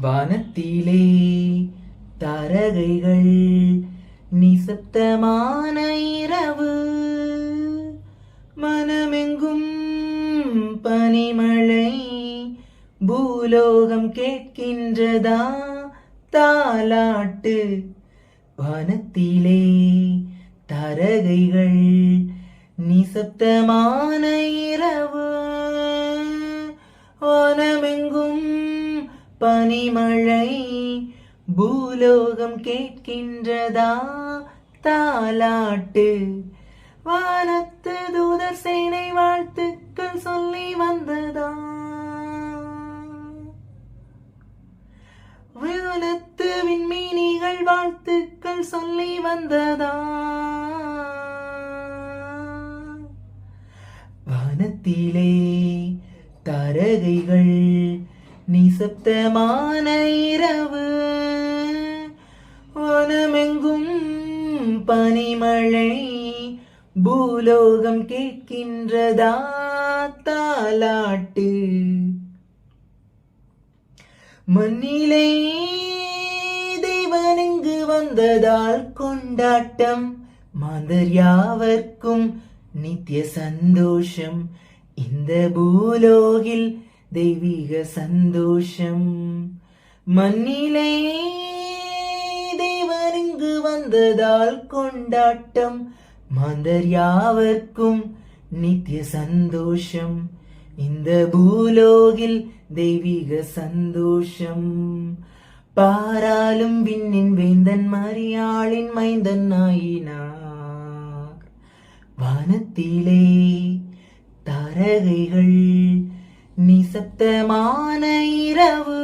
வானத்திலே தாரகைகள் நிசப்தமான இரவு, மனமெங்கும் பனிமழை, பூலோகம் கேட்கின்றதா தாலாட்டு. வானத்திலே தாரகைகள் நிசப்தமான இரவு, வானமெங்கும் பனிமழை, பூலோகம் கேட்கின்றதா தாலாட்டு. வானத்து தூதர் சேனை வாழ்த்துக்கள் சொல்லி வந்ததா, வானத்து விண்மீனிகள் வாழ்த்துக்கள் சொல்லி வந்ததா. வானத்திலே தாரகைகள் நிசப்தமான இரவு, வனமெங்கும் பனிமழை, பூலோகம் கேட்கின்றதா தாலாட்டு. மண்ணிலே தேவனுங்கு வந்ததால் கொண்டாட்டம், மாந்தர் யாவர்க்கும் நித்திய சந்தோஷம். இந்த பூலோகில் தெய்வீக சந்தோஷம். மண்ணிலே தேவனுங்கு வந்ததால் கொண்டாட்டம், மாந்தர் யாவர்க்கும் நித்திய சந்தோஷம். இந்த பூலோகில் தெய்வீக சந்தோஷம். பாராலும் விண்ணின் வேந்தன் மரியாளின் மைந்தன் ஆயினார். வானத்திலே தாரகைகள் நிசப்தமான இரவு,